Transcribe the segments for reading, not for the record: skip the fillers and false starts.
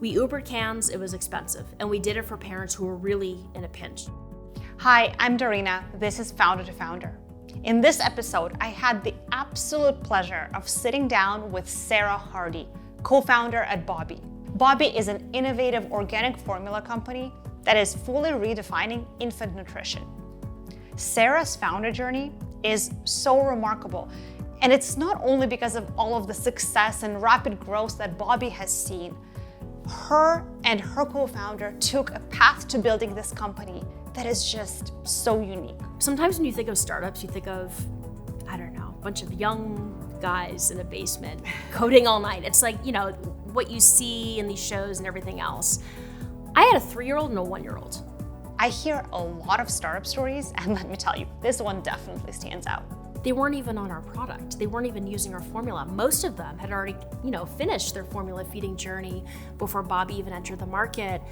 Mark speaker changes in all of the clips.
Speaker 1: We Ubered cans, it was expensive, and we did it for parents who were really in a pinch.
Speaker 2: Hi, I'm Dorina. This is Founder to Founder. In this episode, I had the absolute pleasure of sitting down with Sarah Hardy, co-founder at Bobbie. Bobbie is an innovative organic formula company that is fully redefining infant nutrition. Sarah's founder journey is so remarkable, and it's not only because of all of the success and rapid growth that Bobbie has seen. Her and her co-founder took a path to building this company that is just so unique.
Speaker 1: Sometimes when you think of startups, you think of, I don't know, a bunch of young guys in a basement coding all night. It's like, what you see in these shows and everything else. I had a 3-year-old and a 1-year-old.
Speaker 2: I hear a lot of startup stories, and let me tell you, this one definitely stands out.
Speaker 1: They weren't even on our product. They weren't even using our formula. Most of them had already, finished their formula feeding journey before Bobbie even entered the market.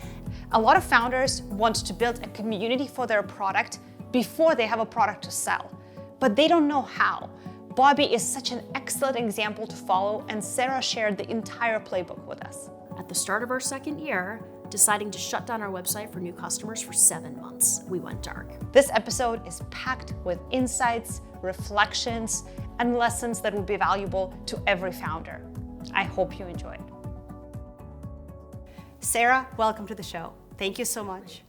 Speaker 2: A lot of founders want to build a community for their product before they have a product to sell, but they don't know how. Bobbie is such an excellent example to follow, and Sarah shared the entire playbook with us.
Speaker 1: At the start of our second year, deciding to shut down our website for new customers for 7 months, we went dark.
Speaker 2: This episode is packed with insights, reflections, and lessons that will be valuable to every founder. I hope you enjoy it. Sarah, welcome to the show. Thank you so much.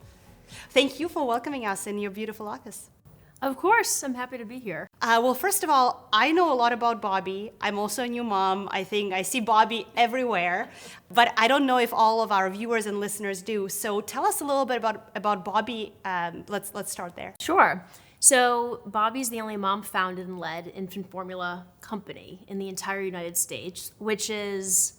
Speaker 2: Thank you for welcoming us in your beautiful office.
Speaker 1: Of course, I'm happy to be here.
Speaker 2: Well, first of all, I know a lot about Bobbie. I'm also a new mom. I think I see Bobbie everywhere, but I don't know if all of our viewers and listeners do. So tell us a little bit about Bobbie. Let's start there.
Speaker 1: Sure. So Bobbie's the only mom-founded and led infant formula company in the entire United States, which is,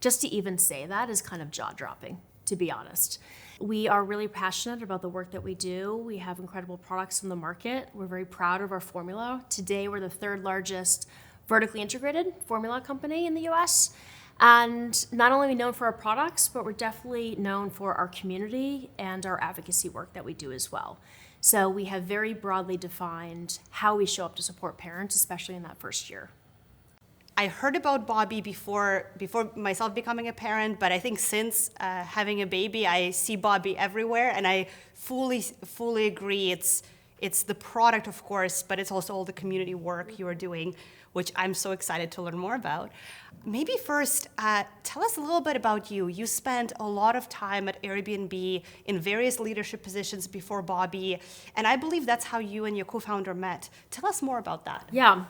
Speaker 1: just to even say that, is kind of jaw-dropping, to be honest. We are really passionate about the work that we do. We have incredible products in the market. We're very proud of our formula. Today, we're the 3rd largest vertically integrated formula company in the US. And not only are we known for our products, but we're definitely known for our community and our advocacy work that we do as well. So we have very broadly defined how we show up to support parents, especially in that first year.
Speaker 2: I heard about Bobbie before myself becoming a parent, but I think since having a baby, I see Bobbie everywhere, and I fully agree. It's the product, of course, but it's also all the community work you are doing, which I'm so excited to learn more about. Maybe first, tell us a little bit about you. You spent a lot of time at Airbnb in various leadership positions before Bobbie, and I believe that's how you and your co-founder met. Tell us more about that.
Speaker 1: Yeah.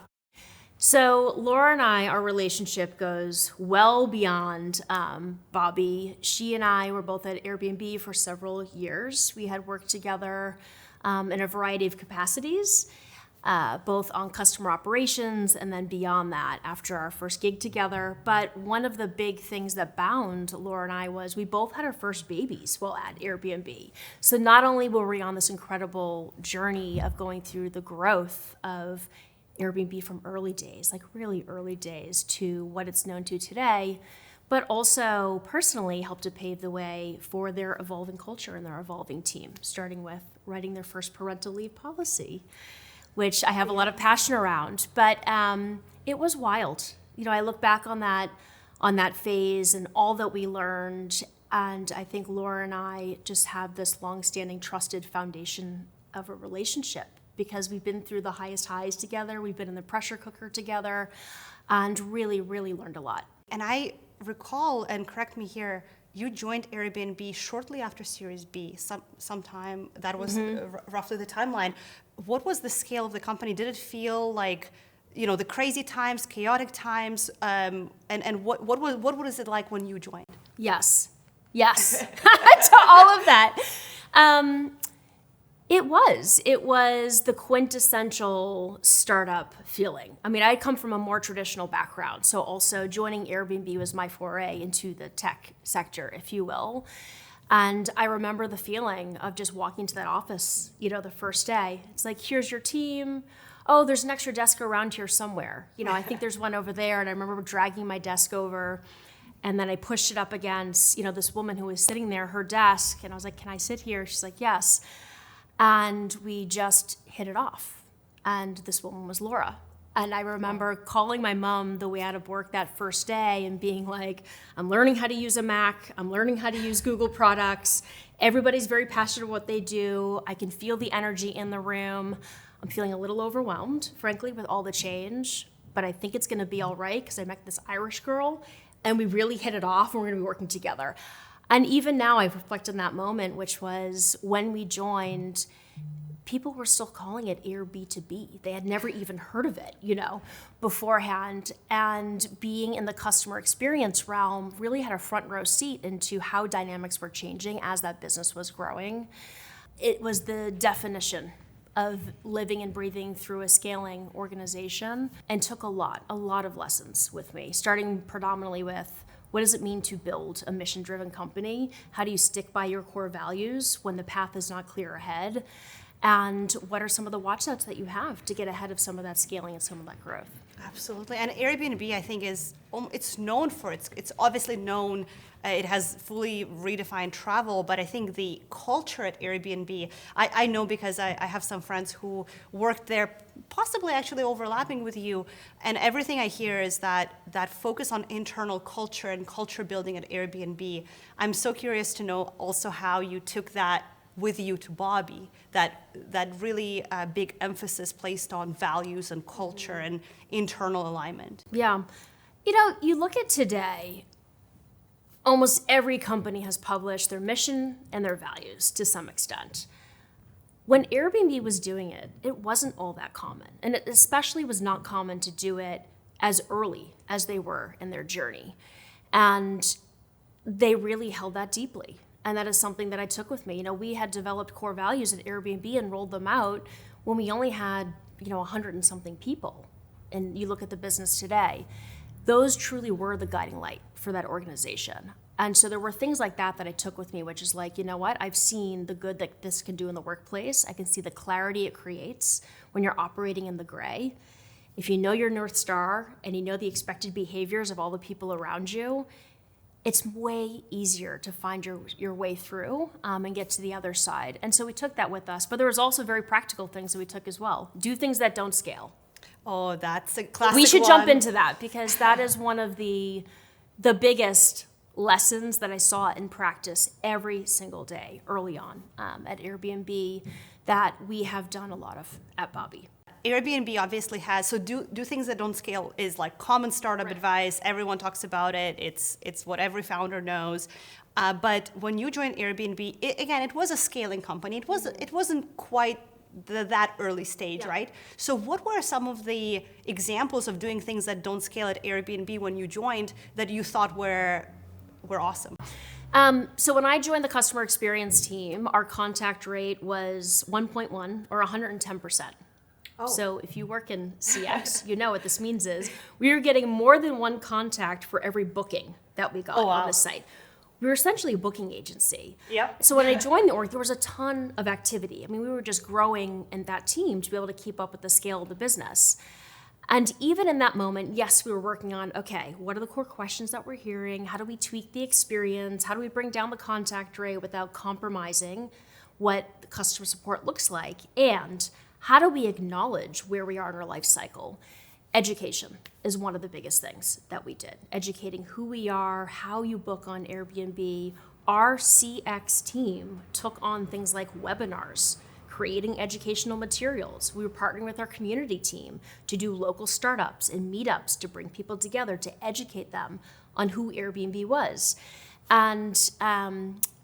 Speaker 1: So Laura and I, our relationship goes well beyond Bobbie. She and I were both at Airbnb for several years. We had worked together in a variety of capacities, both on customer operations and then beyond that after our first gig together. But one of the big things that bound Laura and I was we both had our first babies while at Airbnb. So not only were we on this incredible journey of going through the growth of Airbnb from early days, like really early days, to what it's known to today, but also personally helped to pave the way for their evolving culture and their evolving team, starting with writing their first parental leave policy, which I have a lot of passion around. But it was wild. I look back on that phase and all that we learned, and I think Laura and I just have this long-standing trusted foundation of a relationship, because we've been through the highest highs together, we've been in the pressure cooker together, and really, really learned a lot.
Speaker 2: And I recall, and correct me here, you joined Airbnb shortly after Series B, sometime, that was roughly the timeline. What was the scale of the company? Did it feel like, the crazy times, chaotic times, and what was it like when you joined?
Speaker 1: Yes, to all of that. It was the quintessential startup feeling. I mean, I come from a more traditional background, so also joining Airbnb was my foray into the tech sector, if you will. And I remember the feeling of just walking to that office, the first day. It's like, here's your team. Oh, there's an extra desk around here somewhere. I think there's one over there. And I remember dragging my desk over, and then I pushed it up against, this woman who was sitting there, her desk. And I was like, can I sit here? She's like, yes. And we just hit it off. And this woman was Laura. And I remember calling my mom the way out of work that first day and being like, I'm learning how to use a Mac. I'm learning how to use Google products. Everybody's very passionate about what they do. I can feel the energy in the room. I'm feeling a little overwhelmed, frankly, with all the change, but I think it's gonna be all right because I met this Irish girl and we really hit it off and we're gonna be working together. And even now I reflect on that moment, which was when we joined, people were still calling it Airbnb. They had never even heard of it, beforehand. And being in the customer experience realm really had a front row seat into how dynamics were changing as that business was growing. It was the definition of living and breathing through a scaling organization and took a lot of lessons with me, starting predominantly with what does it mean to build a mission-driven company? How do you stick by your core values when the path is not clear ahead? And what are some of the watchouts that you have to get ahead of some of that scaling and some of that growth?
Speaker 3: Absolutely. And Airbnb, I think, it's known for it's obviously known. It has fully redefined travel, but I think the culture at Airbnb, I know because I have some friends who worked there, possibly actually overlapping with you, and everything I hear is that focus on internal culture and culture building at Airbnb. I'm so curious to know also how you took that with you to Bobby, that really big emphasis placed on values and culture and internal alignment.
Speaker 1: Yeah. You look at today, almost every company has published their mission and their values to some extent. When Airbnb was doing it, it wasn't all that common. And it especially was not common to do it as early as they were in their journey. And they really held that deeply. And that is something that I took with me. We had developed core values at Airbnb and rolled them out when we only had, 100 and something people. And you look at the business today, those truly were the guiding light for that organization. And so there were things like that I took with me, which is like, I've seen the good that this can do in the workplace. I can see the clarity it creates when you're operating in the gray. If you know your North Star and you know the expected behaviors of all the people around you, it's way easier to find your way through and get to the other side. And so we took that with us. But there was also very practical things that we took as well. Do things that don't scale.
Speaker 3: Oh, that's a classic
Speaker 1: We should
Speaker 3: one.
Speaker 1: jump into that because that is one of the biggest lessons that I saw in practice every single day early on at Airbnb that we have done a lot of at Bobby.
Speaker 3: Airbnb obviously has, so do things that don't scale is like common startup advice. Everyone talks about it. It's what every founder knows. But when you joined Airbnb, it was a scaling company. It wasn't quite that early stage, right? So what were some of the examples of doing things that don't scale at Airbnb when you joined that you thought were awesome?
Speaker 1: So when I joined the customer experience team, our contact rate was 1.1 or 110%. Oh. So if you work in CX, you know what this means is we were getting more than one contact for every booking that we got on the site. We were essentially a booking agency.
Speaker 3: Yep.
Speaker 1: So when I joined the org, there was a ton of activity. I mean, we were just growing in that team to be able to keep up with the scale of the business. And even in that moment, yes, we were working on, okay, what are the core questions that we're hearing? How do we tweak the experience? How do we bring down the contact rate without compromising what the customer support looks like? And how do we acknowledge where we are in our life cycle? Education is one of the biggest things that we did. Educating who we are, how you book on Airbnb. Our CX team took on things like webinars, creating educational materials. We were partnering with our community team to do local startups and meetups to bring people together to educate them on who Airbnb was. And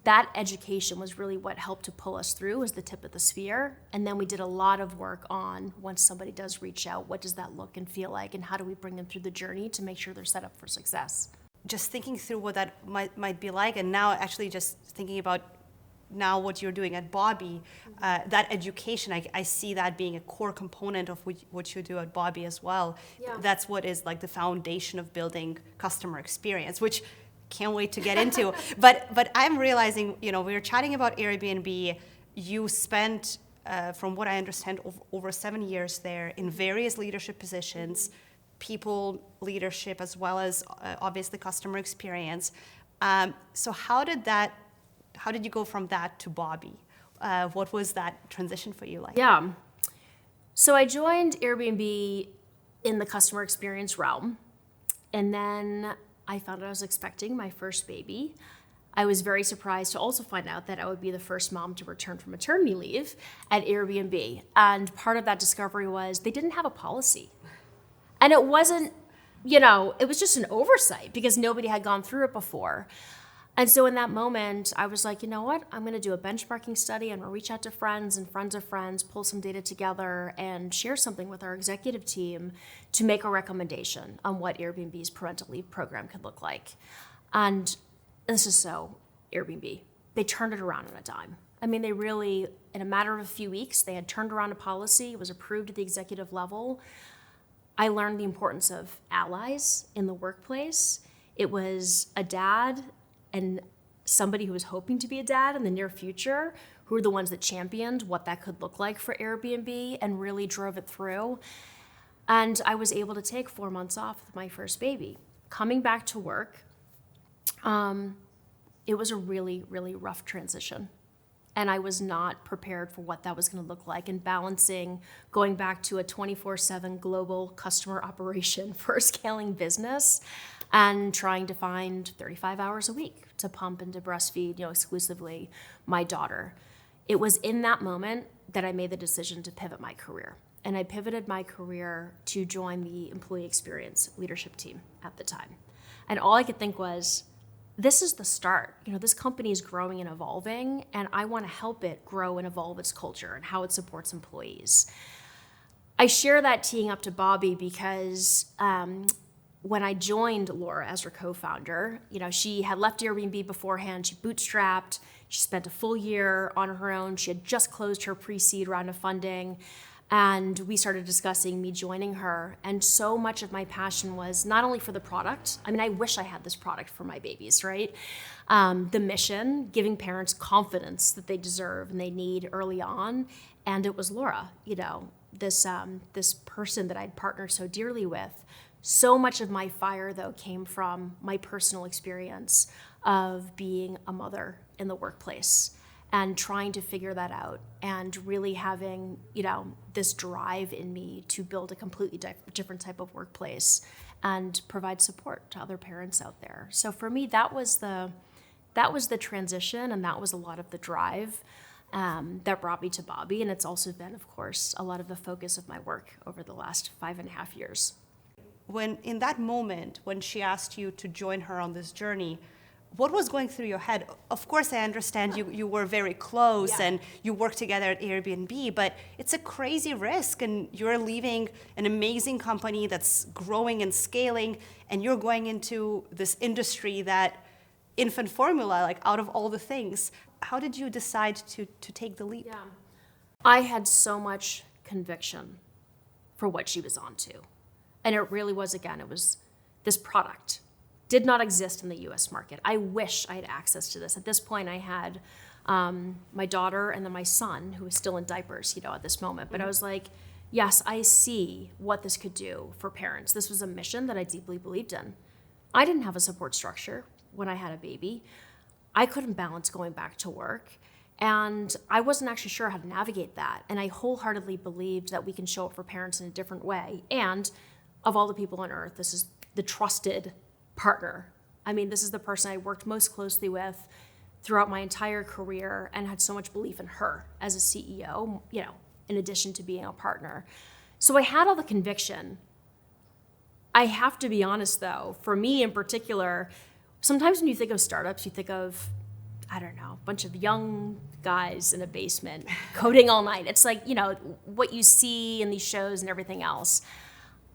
Speaker 1: that education was really what helped to pull us through as the tip of the spear. And then we did a lot of work on once somebody does reach out, what does that look and feel like, and how do we bring them through the journey to make sure they're set up for success?
Speaker 3: Just thinking through what that might be like, and now actually just thinking about now what you're doing at Bobby, that education, I see that being a core component of what you do at Bobby as well. Yeah. That's what is like the foundation of building customer experience, which can't wait to get into. But I'm realizing, we were chatting about Airbnb. You spent, from what I understand, over 7 years there in various leadership positions, people leadership as well as obviously customer experience. So how did you go from that to Bobby? What was that transition for you like?
Speaker 1: Yeah. So I joined Airbnb in the customer experience realm. And then I found out I was expecting my first baby. I was very surprised to also find out that I would be the first mom to return from maternity leave at Airbnb. And part of that discovery was they didn't have a policy. And it wasn't, it was just an oversight because nobody had gone through it before. And so in that moment, I was like, you know what? I'm going to do a benchmarking study. I'm going to reach out to friends and friends of friends, pull some data together, and share something with our executive team to make a recommendation on what Airbnb's parental leave program could look like. And this is so Airbnb. They turned it around on a dime. I mean, they really, in a matter of a few weeks, they had turned around a policy. It was approved at the executive level. I learned the importance of allies in the workplace. It was a dad and somebody who was hoping to be a dad in the near future who were the ones that championed what that could look like for Airbnb and really drove it through. And I was able to take 4 months off with my first baby. Coming back to work, it was a really, really rough transition. And I was not prepared for what that was going to look like, and balancing going back to a 24/7 global customer operation for a scaling business and trying to find 35 hours a week to pump and to breastfeed, exclusively my daughter. It was in that moment that I made the decision to pivot my career. And I pivoted my career to join the employee experience leadership team at the time. And all I could think was, this is the start. This company is growing and evolving, and I want to help it grow and evolve its culture and how it supports employees. I share that teeing up to Bobby because when I joined Laura as her co-founder, she had left Airbnb beforehand. She bootstrapped. She spent a full year on her own. She had just closed her pre-seed round of funding. And we started discussing me joining her. And so much of my passion was not only for the product. I mean, I wish I had this product for my babies, right? The mission, giving parents confidence that they deserve and they need early on. And it was Laura, this person that I'd partnered so dearly with. So much of my fire, though, came from my personal experience of being a mother in the workplace and trying to figure that out and really having, this drive in me to build a completely different type of workplace and provide support to other parents out there. So for me, that was the transition, and that was a lot of the drive that brought me to Bobby. And it's also been, of course, a lot of the focus of my work over the last 5.5 years.
Speaker 3: When in that moment, when she asked you to join her on this journey, what was going through your head? Of course, I understand you were very close and you worked together at Airbnb, but it's a crazy risk, and you're leaving an amazing company that's growing and scaling, and you're going into this industry that infant formula, like out of all the things. How did you decide to take the leap?
Speaker 1: Yeah. I had so much conviction for what she was onto. And it really was, again, it was this product did not exist in the US market. I wish I had access to this. At this point, I had my daughter and then my son, who was still in diapers, at this moment. But I was like, yes, I see what this could do for parents. This was a mission that I deeply believed in. I didn't have a support structure when I had a baby. I couldn't balance going back to work. And I wasn't actually sure how to navigate that. And I wholeheartedly believed that we can show up for parents in a different way. And of all the people on earth, this is the trusted partner. I mean, this is the person I worked most closely with throughout my entire career and had so much belief in her as a CEO, in addition to being a partner. So I had all the conviction. I have to be honest, though, for me in particular, sometimes when you think of startups, you think of, I don't know, a bunch of young guys in a basement coding all night. It's like, what you see in these shows and everything else.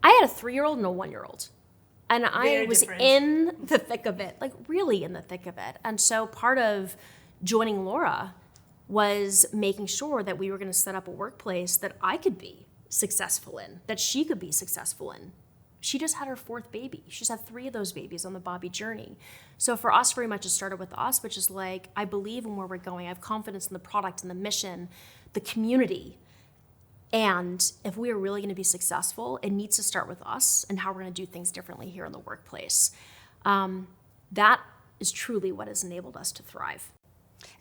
Speaker 1: I had a 3-year-old and a 1-year-old. And I was in the thick of it, like really in the thick of it. And so part of joining Laura was making sure that we were going to set up a workplace that I could be successful in, that she could be successful in. She just had her 4th baby. She's had 3 of those babies on the Bobby journey. So for us, very much it started with us, which is like, I believe in where we're going. I have confidence in the product and the mission, the community. And if we are really going to be successful, it needs to start with us and how we're going to do things differently here in the workplace. That is truly what has enabled us to thrive.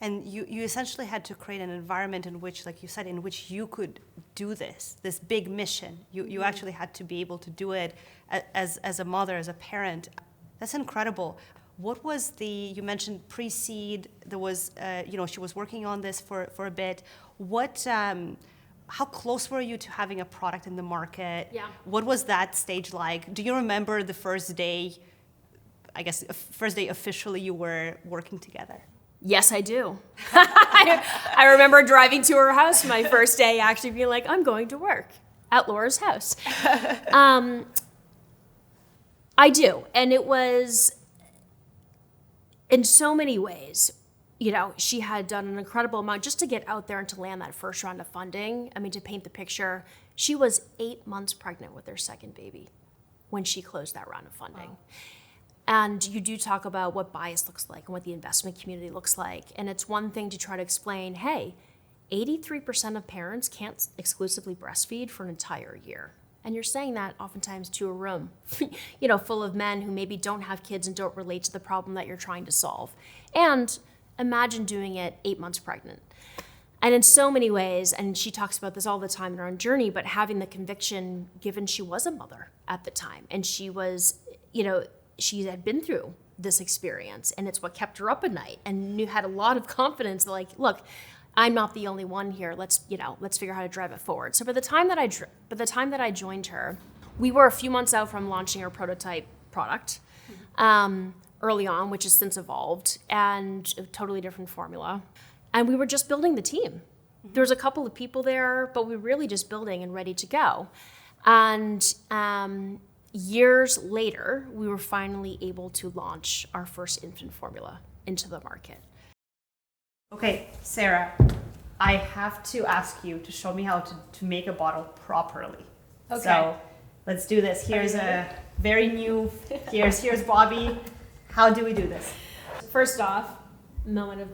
Speaker 3: And you essentially had to create an environment in which, like you said, in which you could do this big mission. You actually had to be able to do it as a mother, as a parent. That's incredible. What was you mentioned pre-seed, there was, she was working on this for a bit. How close were you to having a product in the market?
Speaker 1: Yeah.
Speaker 3: What was that stage like? Do you remember the first day, officially you were working together?
Speaker 1: Yes, I do. I remember driving to her house my first day, actually being like, I'm going to work at Laura's house. I do. And it was, in so many ways, she had done an incredible amount just to get out there and to land that first round of funding. I mean, to paint the picture, she was 8 months pregnant with their second baby when she closed that round of funding. Wow. And you do talk about what bias looks like and what the investment community looks like. And it's one thing to try to explain, hey, 83% of parents can't exclusively breastfeed for an entire year. And you're saying that oftentimes to a room, full of men who maybe don't have kids and don't relate to the problem that you're trying to solve. And imagine doing it 8 months pregnant. And in so many ways, and she talks about this all the time in her own journey, but having the conviction, given she was a mother at the time, and she was, she had been through this experience, and it's what kept her up at night, and had a lot of confidence, like, look, I'm not the only one here. Let's figure out how to drive it forward. So by the time that I joined her, we were a few months out from launching our prototype product early on, which has since evolved, and a totally different formula. And we were just building the team. There was a couple of people there, but we were really just building and ready to go. And years later, we were finally able to launch our first infant formula into the market.
Speaker 3: Okay, Sarah, I have to ask you to show me how to make a bottle properly.
Speaker 1: Okay.
Speaker 3: So let's do this. Here's here's Bobby. How do we do this?
Speaker 1: First off, moment of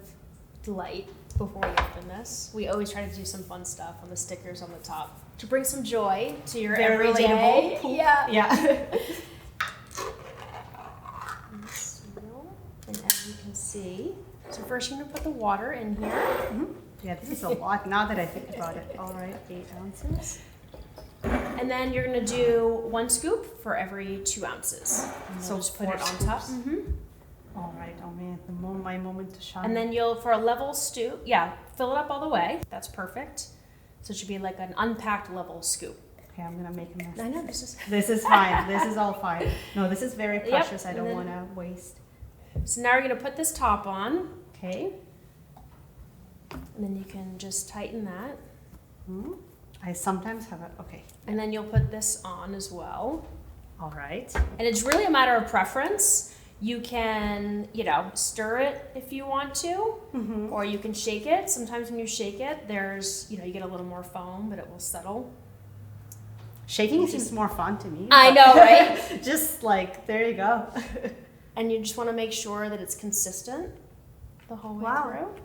Speaker 1: delight before we open this. We always try to do some fun stuff on the stickers on the top to bring some joy to your
Speaker 3: Very
Speaker 1: everyday.
Speaker 3: relatable.
Speaker 1: Yeah. And as you can see, so first you're gonna put the water in here.
Speaker 3: Mm-hmm. Yeah, this is a lot now that I think about it. All right, 8 ounces.
Speaker 1: And then you're gonna do 1 scoop for every 2 ounces. So just put it on top. Mm-hmm.
Speaker 3: All right, oh man, my moment to shine.
Speaker 1: And then for a level stew, fill it up all the way. That's perfect. So it should be like an unpacked level scoop.
Speaker 3: Okay, I'm gonna make a mess.
Speaker 1: I know,
Speaker 3: This is fine. This is all fine. No, this is very precious.
Speaker 1: Yep.
Speaker 3: I don't want to waste.
Speaker 1: So now you're gonna put this top on.
Speaker 3: Okay.
Speaker 1: And then you can just tighten that.
Speaker 3: Mm-hmm. I sometimes have it. Okay.
Speaker 1: And then you'll put this on as well.
Speaker 3: All right.
Speaker 1: And it's really a matter of preference. You can, stir it if you want to,
Speaker 3: Mm-hmm.
Speaker 1: or you can shake it. Sometimes when you shake it, there's, you get a little more foam, but it will settle.
Speaker 3: Shaking seems more fun to me.
Speaker 1: I know, right?
Speaker 3: Just like, there you go.
Speaker 1: And you just want to make sure that it's consistent the whole way through.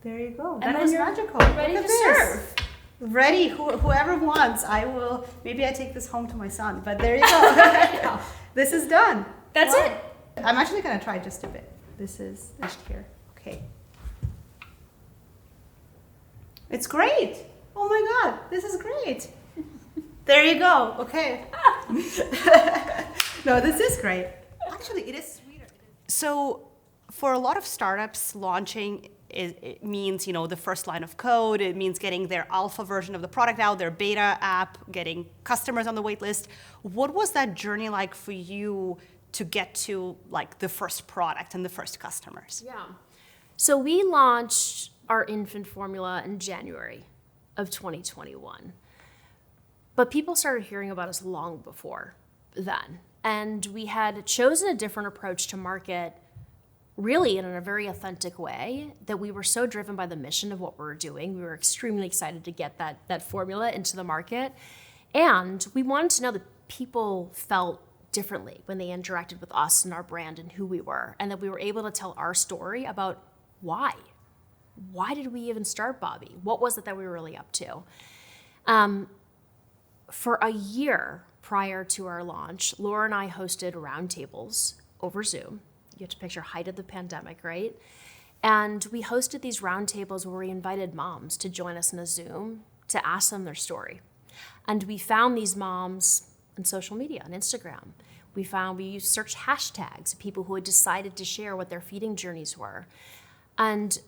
Speaker 3: There you go.
Speaker 1: And
Speaker 3: That
Speaker 1: then
Speaker 3: was
Speaker 1: you're
Speaker 3: magical.
Speaker 1: ready
Speaker 3: Look
Speaker 1: to
Speaker 3: at this.
Speaker 1: serve.
Speaker 3: Ready. Whoever wants, I will. Maybe I take this home to my son. But there you go. This is done.
Speaker 1: That's it.
Speaker 3: I'm actually gonna try just a bit. This is finished here. Okay. It's great. Oh my God, this is great. There you go. Okay. No, this is great. Actually, it is sweeter. So, for a lot of startups, launching it means, the first line of code. It means getting their alpha version of the product out, their beta app, getting customers on the wait list. What was that journey like for you to get to the first product and the first customers?
Speaker 1: Yeah. So we launched our infant formula in January of 2021. But people started hearing about us long before then. And we had chosen a different approach to market, really in a very authentic way, that we were so driven by the mission of what we were doing. We were extremely excited to get that formula into the market. And we wanted to know that people felt differently when they interacted with us and our brand and who we were, and that we were able to tell our story about why. Why did we even start Bobby? What was it that we were really up to? For a year prior to our launch, Laura and I hosted roundtables over Zoom. You have to picture height of the pandemic, right? And we hosted these roundtables where we invited moms to join us in a Zoom to ask them their story. And we found these moms on social media, on Instagram. We used search hashtags of people who had decided to share what their feeding journeys were. And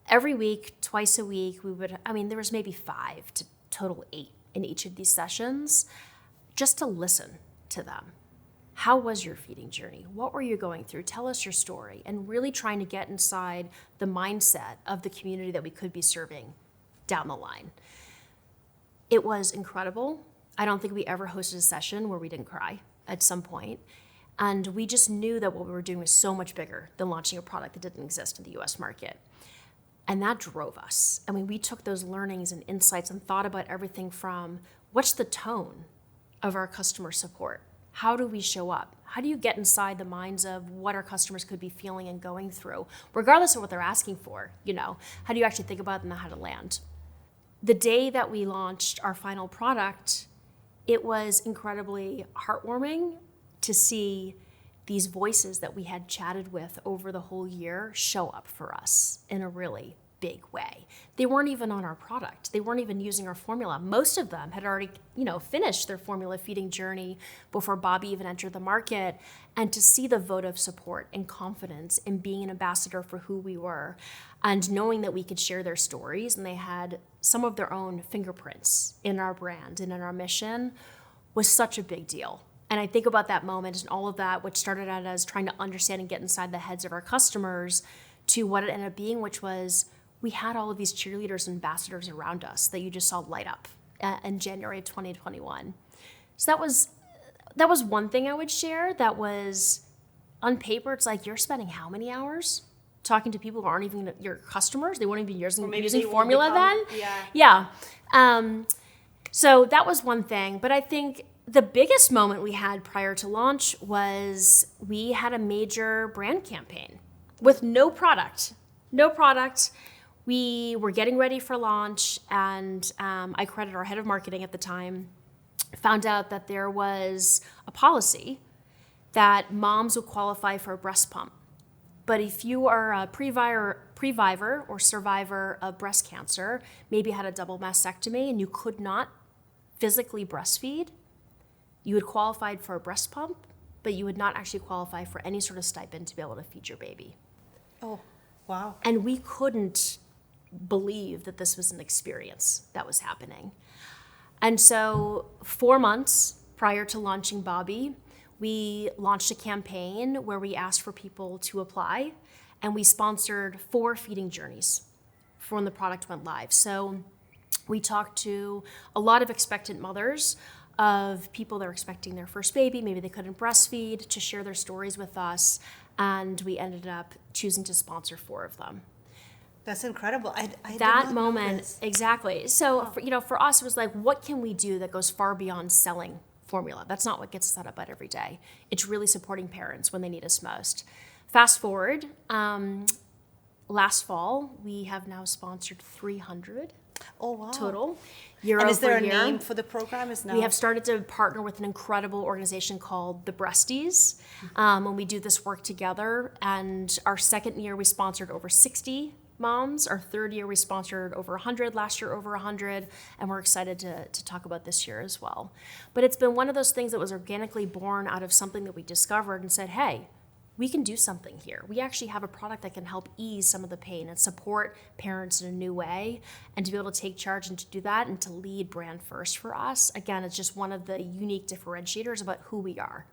Speaker 1: every week, twice a week, there was maybe 5 to total 8 in each of these sessions, just to listen to them. How was your feeding journey? What were you going through? Tell us your story. And really trying to get inside the mindset of the community that we could be serving down the line. It was incredible. I don't think we ever hosted a session where we didn't cry at some point. And we just knew that what we were doing was so much bigger than launching a product that didn't exist in the US market. And that drove us. I mean, we took those learnings and insights and thought about everything from what's the tone of our customer support? How do we show up? How do you get inside the minds of what our customers could be feeling and going through, regardless of what they're asking for? How do you actually think about it and know how to land? The day that we launched our final product, it was incredibly heartwarming to see these voices that we had chatted with over the whole year show up for us in a really big way. They weren't even on our product. They weren't even using our formula. Most of them had already, finished their formula feeding journey before Bobbie even entered the market. And to see the vote of support and confidence in being an ambassador for who we were and knowing that we could share their stories and they had some of their own fingerprints in our brand and in our mission was such a big deal. And I think about that moment and all of that, which started out as trying to understand and get inside the heads of our customers, to what it ended up being, which was we had all of these cheerleaders and ambassadors around us that you just saw light up in January of 2021. So that was one thing I would share. That was, on paper, it's like, you're spending how many hours talking to people who aren't even your customers? They weren't even using formula then? Yeah. So that was one thing. But I think the biggest moment we had prior to launch was we had a major brand campaign with no product. We were getting ready for launch, and I credit our head of marketing at the time, found out that there was a policy that moms would qualify for a breast pump. But if you are a previvor or survivor of breast cancer, maybe had a double mastectomy and you could not physically breastfeed, you would qualify for a breast pump, but you would not actually qualify for any sort of stipend to be able to feed your baby.
Speaker 3: Oh, wow.
Speaker 1: And we couldn't believe that this was an experience that was happening. And so 4 months prior to launching Bobbie, we launched a campaign where we asked for people to apply, and we sponsored 4 feeding journeys for when the product went live. So we talked to a lot of expectant mothers of people that were expecting their first baby, maybe they couldn't breastfeed, to share their stories with us, and we ended up choosing to sponsor 4 of them.
Speaker 3: That's incredible. I did
Speaker 1: That
Speaker 3: not
Speaker 1: moment,
Speaker 3: know this.
Speaker 1: exactly. So, for us, it was like, what can we do that goes far beyond selling formula? That's not what gets us out of bed every day. It's really supporting parents when they need us most. Fast forward, last fall, we have now sponsored 300
Speaker 3: Oh, wow.
Speaker 1: total, year
Speaker 3: And
Speaker 1: over
Speaker 3: is there a
Speaker 1: year.
Speaker 3: name for the program?
Speaker 1: We have started to partner with an incredible organization called the Breasties, and we do this work together. And our second year, we sponsored over 60 moms. Our third year, we sponsored over 100. Last year, over 100. And we're excited to talk about this year as well. But it's been one of those things that was organically born out of something that we discovered and said, hey, we can do something here. We actually have a product that can help ease some of the pain and support parents in a new way. And to be able to take charge and to do that and to lead brand first for us, again, it's just one of the unique differentiators about who we are.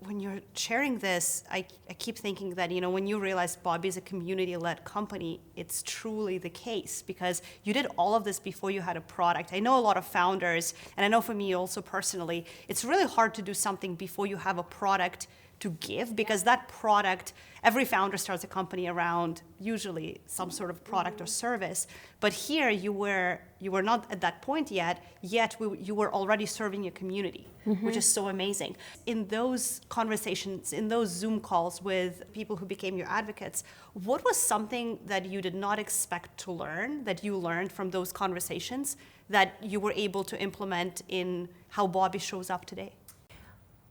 Speaker 3: When you're sharing this, I keep thinking that, when you realize Bobbie is a community-led company, it's truly the case, because you did all of this before you had a product. I know a lot of founders, and I know for me also personally, it's really hard to do something before you have a product to give, because that product, every founder starts a company around usually some sort of product or service. But here you were not at that point yet you were already serving your community, which is so amazing. In those conversations, in those Zoom calls with people who became your advocates, what was something that you did not expect to learn, that you learned from those conversations, that you were able to implement in how Bobbie shows up today?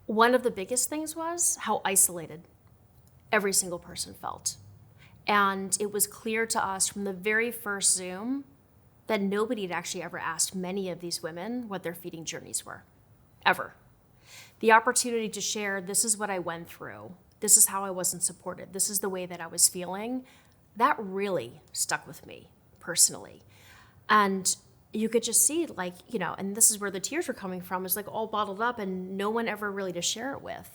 Speaker 1: One of the biggest things was how isolated every single person felt. And it was clear to us from the very first Zoom that nobody had actually ever asked many of these women what their feeding journeys were, ever. The opportunity to share, this is what I went through, this is how I wasn't supported, this is the way that I was feeling, that really stuck with me personally. And you could just see, like, you know, and this is where the tears were coming from, is like all bottled up and no one ever really to share it with.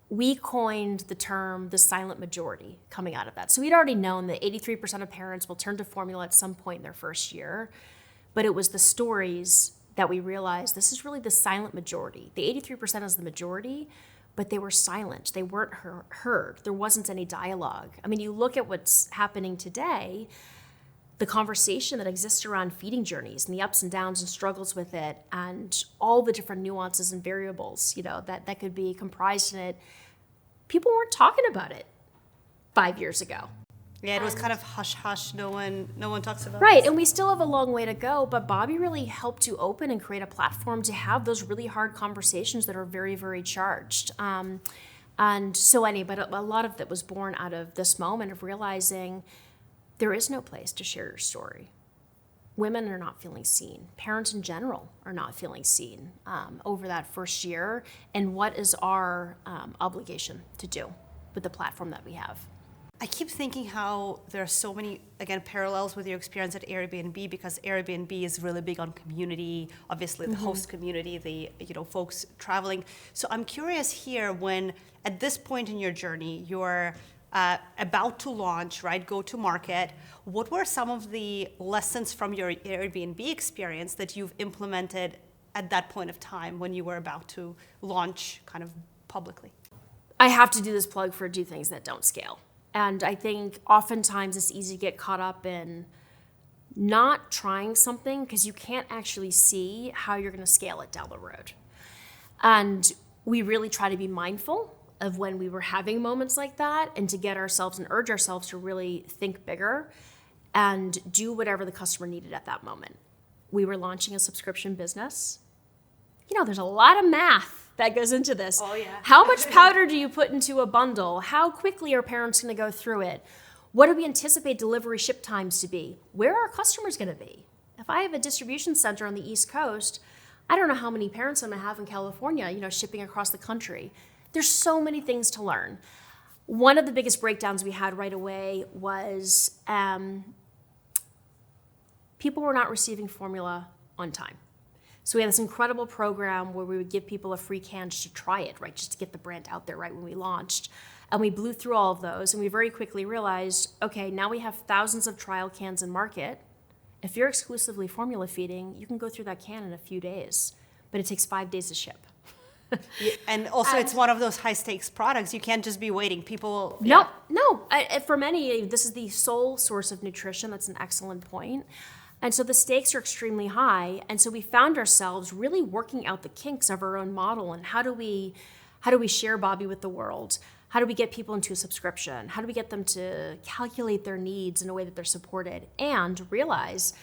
Speaker 1: We coined the term the silent majority coming out of that. So we'd already known that 83% of parents will turn to formula at some point in their first year, but it was the stories that we realized this is really the silent majority. The 83% is the majority, but they were silent. They weren't heard. There wasn't any dialogue. I mean, you look at what's happening today, the conversation that exists around feeding journeys and the ups and downs and struggles with it and all the different nuances and variables, you know, that could be comprised in it. People weren't talking about it 5 years ago.
Speaker 3: Yeah, it was kind of hush hush. No one talks about
Speaker 1: Right,
Speaker 3: this.
Speaker 1: and we still have a long way to go, but Bobby really helped to open and create a platform to have those really hard conversations that are very, very charged. And so but a lot of that was born out of this moment of realizing there is no place to share your story. Women are not feeling seen. Parents in general are not feeling seen over that first year. And what is our obligation to do with the platform that we have?
Speaker 3: I keep thinking how there are so many, again, parallels with your experience at Airbnb, because Airbnb is really big on community, obviously the host community, the folks traveling. So I'm curious here, when at this point in your journey, you're about to launch, right, go to market, what were some of the lessons from your Airbnb experience that you've implemented at that point of time when you were about to launch kind of publicly?
Speaker 1: I have to do this plug for do things that don't scale. And I think oftentimes it's easy to get caught up in not trying something because you can't actually see how you're going to scale it down the road. And we really try to be mindful of when we were having moments like that and to get ourselves and urge ourselves to really think bigger and do whatever the customer needed at that moment. We were launching a subscription business. You know, there's a lot of math that goes into this.
Speaker 3: Oh, yeah.
Speaker 1: How much powder do you put into a bundle? How quickly are parents going to go through it? What do we anticipate delivery ship times to be? Where are our customers going to be? If I have a distribution center on the East Coast, I don't know how many parents I'm going to have in California, you know, shipping across the country. There's so many things to learn. One of the biggest breakdowns we had right away was people were not receiving formula on time. So we had this incredible program where we would give people a free can just to try it, right, just to get the brand out there right when we launched. And we blew through all of those, and we very quickly realized, okay, now we have thousands of trial cans in market. If you're exclusively formula feeding, you can go through that can in a few days, but it takes 5 days to ship.
Speaker 3: And also, it's one of those high stakes products. You can't just be waiting. People.
Speaker 1: No. For many, this is the sole source of nutrition. That's an excellent point. And so the stakes are extremely high. And so we found ourselves really working out the kinks of our own model and how do we share Bobby with the world? How do we get people into a subscription? How do we get them to calculate their needs in a way that they're supported and realize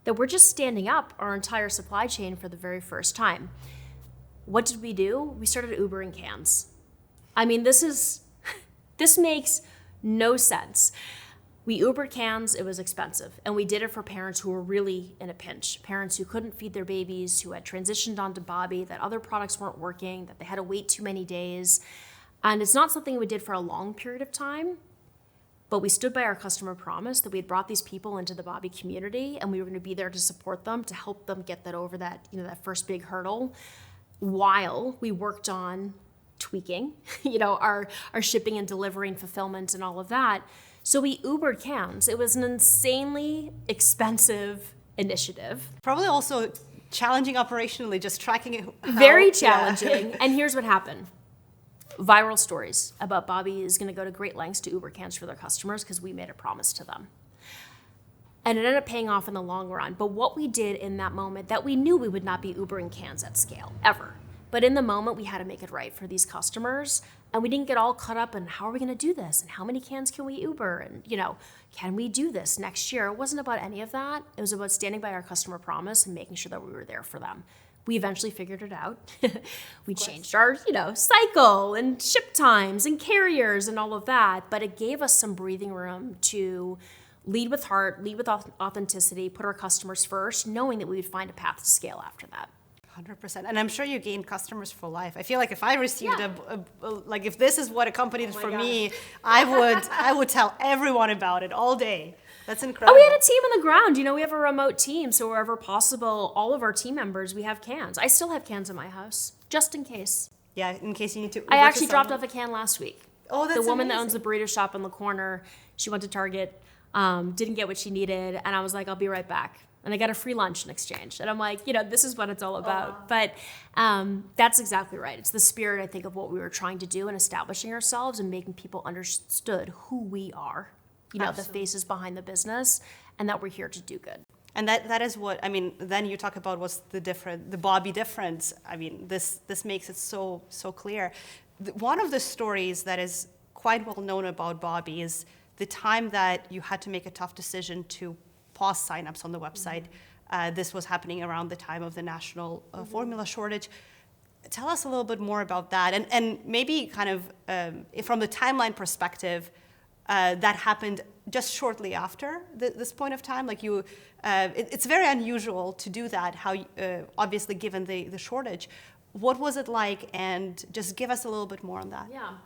Speaker 1: that we're just standing up our entire supply chain for the very first time? What did we do? We started Ubering cans. I mean, this makes no sense. We Ubered cans, it was expensive. And we did it for parents who were really in a pinch. Parents who couldn't feed their babies, who had transitioned onto Bobby, that other products weren't working, that they had to wait too many days. And it's not something we did for a long period of time, but we stood by our customer promise that we had brought these people into the Bobby community and we were going to be there to support them, to help them get that over that, that first big hurdle, while we worked on tweaking, our shipping and delivery and fulfillment and all of that. So we Ubered cans. It was an insanely expensive initiative.
Speaker 3: Probably also challenging operationally, just tracking it.
Speaker 1: Very challenging. And here's what happened. Viral stories about Bobby is going to go to great lengths to Uber cans for their customers because we made a promise to them. And it ended up paying off in the long run. But what we did in that moment, that we knew we would not be Ubering cans at scale, ever. But in the moment, we had to make it right for these customers. And we didn't get all caught up in how are we going to do this? And how many cans can we Uber? And, can we do this next year? It wasn't about any of that. It was about standing by our customer promise and making sure that we were there for them. We eventually figured it out. We changed our, cycle and ship times and carriers and all of that, but it gave us some breathing room to lead with heart, lead with authenticity, put our customers first, knowing that we would find a path to scale after that.
Speaker 3: 100%. And I'm sure you gained customers for life. I feel like if I received like if this is what a company did for me, I would tell everyone about it all day. That's incredible.
Speaker 1: Oh, we had a team on the ground. We have a remote team, so wherever possible, all of our team members, we have cans. I still have cans in my house, just in case.
Speaker 3: Yeah, in case you need to.
Speaker 1: I actually dropped off a can last week.
Speaker 3: Oh, that's
Speaker 1: the woman that
Speaker 3: amazing.
Speaker 1: owns the burrito shop on the corner, she went to Target, didn't get what she needed, and I was like, I'll be right back. And I got a free lunch in exchange. And I'm like, this is what it's all about. But that's exactly right. It's the spirit, I think, of what we were trying to do in establishing ourselves and making people understood who we are, the faces behind the business, and that we're here to do good.
Speaker 3: And that is what, then you talk about what's the Bobby difference. This makes it so clear. One of the stories that is quite well known about Bobby is the time that you had to make a tough decision to pause signups on the website. This was happening around the time of the national formula shortage. Tell us a little bit more about that, and maybe kind of from the timeline perspective, that happened just shortly after this point of time. Like it's very unusual to do that. How obviously given the shortage, what was it like? And just give us a little bit more on that.
Speaker 1: Yeah.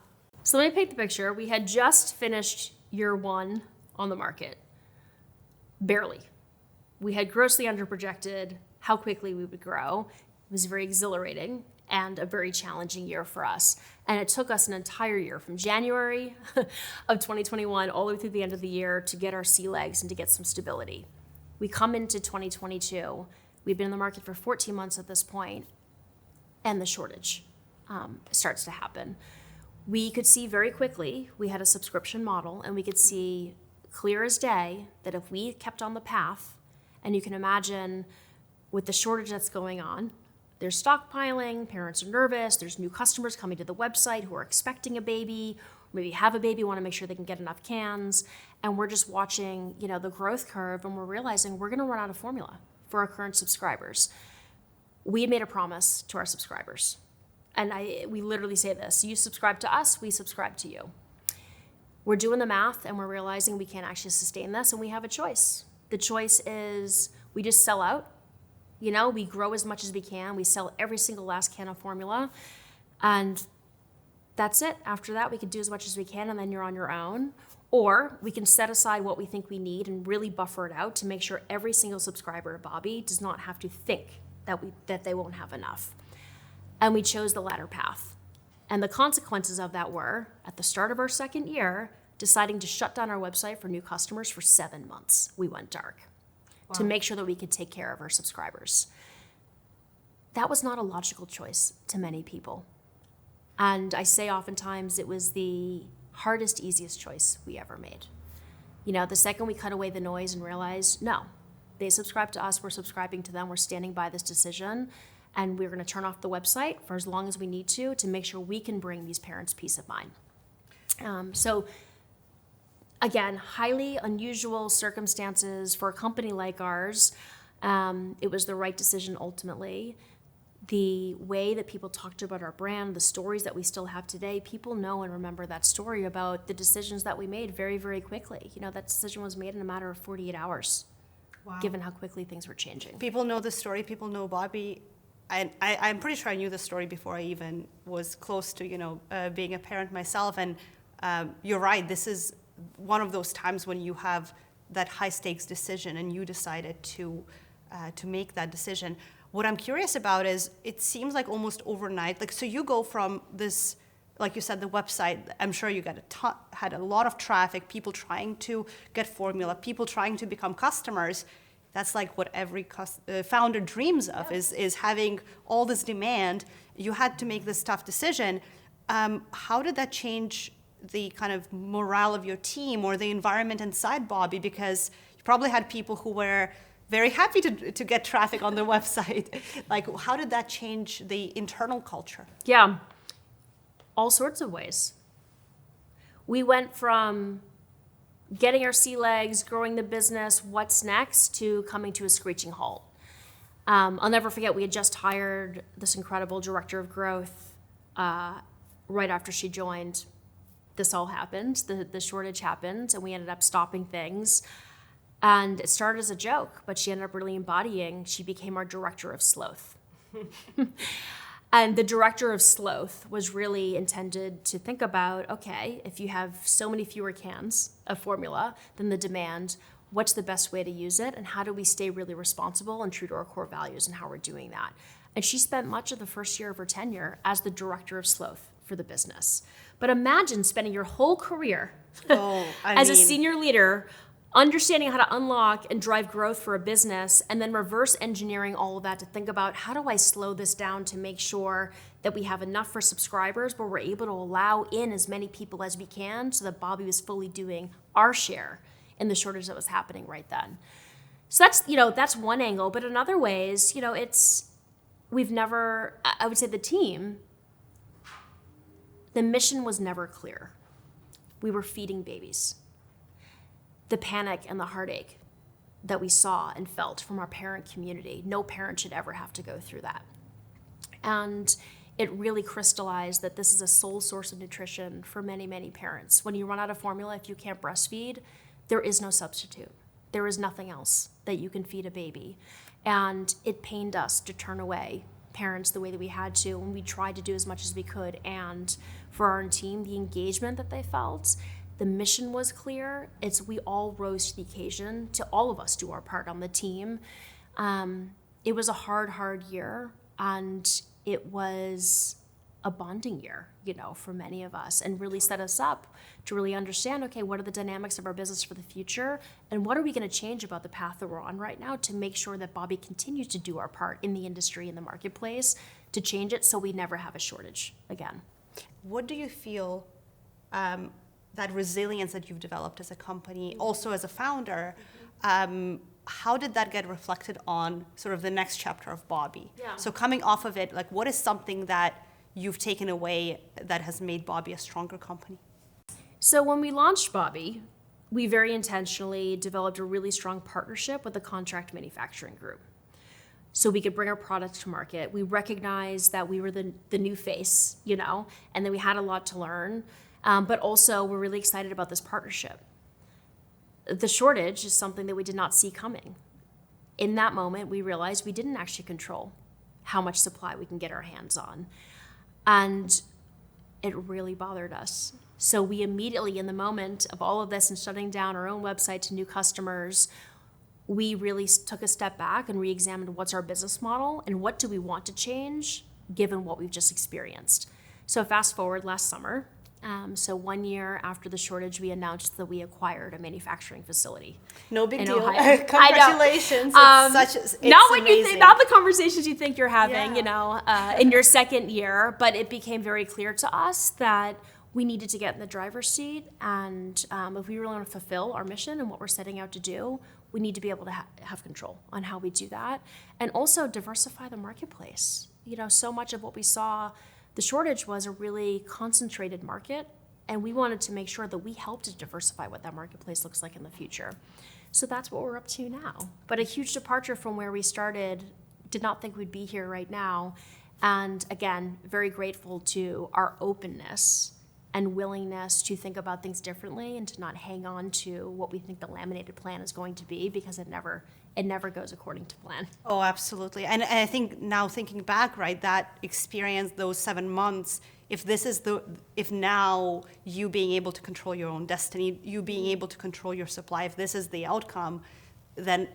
Speaker 1: So let me paint the picture. We had just finished year 1 on the market. Barely. We had grossly underprojected how quickly we would grow. It was very exhilarating and a very challenging year for us. And it took us an entire year from January of 2021 all the way through the end of the year to get our sea legs and to get some stability. We come into 2022. We've been in the market for 14 months at this point, and the shortage starts to happen. We could see very quickly, we had a subscription model, and we could see clear as day that if we kept on the path, and you can imagine with the shortage that's going on, there's stockpiling, parents are nervous, there's new customers coming to the website who are expecting a baby, maybe have a baby, want to make sure they can get enough cans, and we're just watching, the growth curve, and we're realizing we're going to run out of formula for our current subscribers. We had made a promise to our subscribers, and we literally say this: you subscribe to us, we subscribe to you. We're doing the math and we're realizing we can't actually sustain this, and we have a choice. The choice is we just sell out. We grow as much as we can. We sell every single last can of formula, and that's it. After that, we can do as much as we can, and then you're on your own. Or we can set aside what we think we need and really buffer it out to make sure every single subscriber of Bobby does not have to think that they won't have enough. And we chose the latter path. And the consequences of that were, at the start of our second year, deciding to shut down our website for new customers for 7 months. We went dark to make sure that we could take care of our subscribers. That was not a logical choice to many people. And I say oftentimes it was the hardest, easiest choice we ever made. The second we cut away the noise and realized, no, they subscribe to us, we're subscribing to them, we're standing by this decision, and we're going to turn off the website for as long as we need to make sure we can bring these parents peace of mind. So again, highly unusual circumstances for a company like ours. It was the right decision ultimately. The way that people talked about our brand, the stories that we still have today, people know and remember that story about the decisions that we made very, very quickly. That decision was made in a matter of 48 hours, given how quickly things were changing.
Speaker 3: People know the story, people know Bobby. I'm pretty sure I knew the story before I even was close to, being a parent myself. And you're right, this is one of those times when you have that high stakes decision and you decided to make that decision. What I'm curious about is, it seems like almost overnight, so you go from this, like you said, the website, I'm sure you had a lot of traffic, people trying to get formula, people trying to become customers. That's like what every founder dreams of, is having all this demand. You had to make this tough decision. How did that change the kind of morale of your team or the environment inside Bobby? Because you probably had people who were very happy to get traffic on the website. Like, how did that change the internal culture?
Speaker 1: Yeah, all sorts of ways. We went from getting our sea legs, growing the business, what's next, to coming to a screeching halt. I'll never forget, we had just hired this incredible director of growth right after she joined. This all happened, the shortage happened, and we ended up stopping things. And it started as a joke, but she ended up really embodying, she became our director of sloth. And the director of sloth was really intended to think about, okay, if you have so many fewer cans of formula than the demand, what's the best way to use it, and how do we stay really responsible and true to our core values and how we're doing that? And she spent much of the first year of her tenure as the director of sloth for the business. But imagine spending your whole career as a senior leader, understanding how to unlock and drive growth for a business, and then reverse engineering all of that to think about, how do I slow this down to make sure that we have enough for subscribers, but we're able to allow in as many people as we can, so that Bobby was fully doing our share in the shortage that was happening right then. So that's one angle. But in other ways, we've never, I would say the team, the mission was never clear. We were feeding babies. The panic and the heartache that we saw and felt from our parent community, no parent should ever have to go through that. And it really crystallized that this is a sole source of nutrition for many, many parents. When you run out of formula, if you can't breastfeed, there is no substitute. There is nothing else that you can feed a baby. And it pained us to turn away parents the way that we had to, and we tried to do as much as we could. And for our team, the engagement that they felt, the mission was clear. We all rose to the occasion to all of us do our part on the team. It was a hard year, and it was a bonding year, for many of us, and really set us up to really understand, okay, what are the dynamics of our business for the future, and what are we going to change about the path that we're on right now to make sure that Bobby continues to do our part in the industry, in the marketplace, to change it so we never have a shortage again.
Speaker 3: What do you feel that resilience that you've developed as a company, also as a founder, how did that get reflected on sort of the next chapter of Bobby?
Speaker 1: Yeah.
Speaker 3: So coming off of it, what is something that you've taken away that has made Bobby a stronger company?
Speaker 1: So when we launched Bobby, we very intentionally developed a really strong partnership with the contract manufacturing group, so we could bring our products to market. We recognized that we were the new face, and then we had a lot to learn. But also, we're really excited about this partnership. The shortage is something that we did not see coming. In that moment, we realized we didn't actually control how much supply we can get our hands on. And it really bothered us. So we immediately, in the moment of all of this and shutting down our own website to new customers, we really took a step back and re-examined what's our business model and what do we want to change given what we've just experienced. So fast forward last summer. So 1 year after the shortage, we announced that we acquired a manufacturing facility.
Speaker 3: No big
Speaker 1: in
Speaker 3: deal.
Speaker 1: Ohio.
Speaker 3: Congratulations.
Speaker 1: It's not what
Speaker 3: amazing.
Speaker 1: you think, not the conversations you think you're having,
Speaker 3: Yeah.
Speaker 1: in your second year. But it became very clear to us that we needed to get in the driver's seat, and if we really want to fulfill our mission and what we're setting out to do, we need to be able to have control on how we do that, and also diversify the marketplace. So much of what we saw. The shortage was a really concentrated market, and we wanted to make sure that we helped to diversify what that marketplace looks like in the future. So that's what we're up to now. But a huge departure from where we started. Did not think we'd be here right now. And again, very grateful to our openness and willingness to think about things differently and to not hang on to what we think the laminated plan is going to be, because it never goes according to plan.
Speaker 3: Oh, absolutely. And I think now thinking back, right, that experience, those 7 months, if now you being able to control your own destiny, you being able to control your supply, if this is the outcome, then,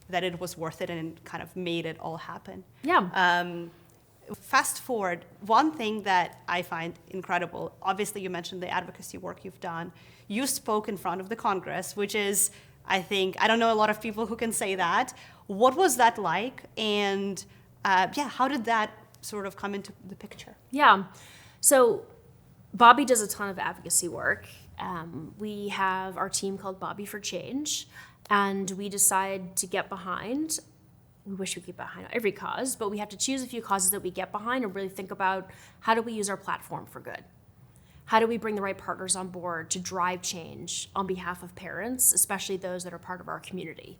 Speaker 3: that it was worth it and it kind of made it all happen.
Speaker 1: Yeah.
Speaker 3: Fast forward, one thing that I find incredible, obviously you mentioned the advocacy work you've done. You spoke in front of the Congress, which is, I don't know a lot of people who can say that. What was that like? And how did that sort of come into the picture?
Speaker 1: Yeah. So Bobby does a ton of advocacy work. We have our team called Bobby for Change, and we decide to get behind. We wish we could get behind every cause, but we have to choose a few causes that we get behind and really think about, how do we use our platform for good? How do we bring the right partners on board to drive change on behalf of parents, especially those that are part of our community?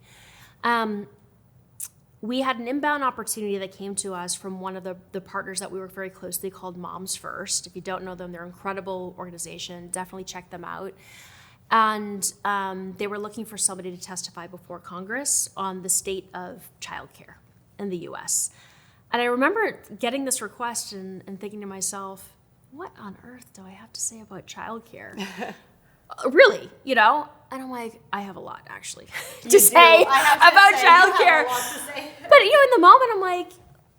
Speaker 1: we had an inbound opportunity that came to us from one of the partners that we work very closely called Moms First. If you don't know them, they're an incredible organization. Definitely check them out. And they were looking for somebody to testify before Congress on the state of childcare in the U.S. And I remember getting this request and thinking to myself, what on earth do I have to say about childcare? Really, you know? And I'm like, I have a lot actually to say about childcare. But you know, in the moment, I'm like,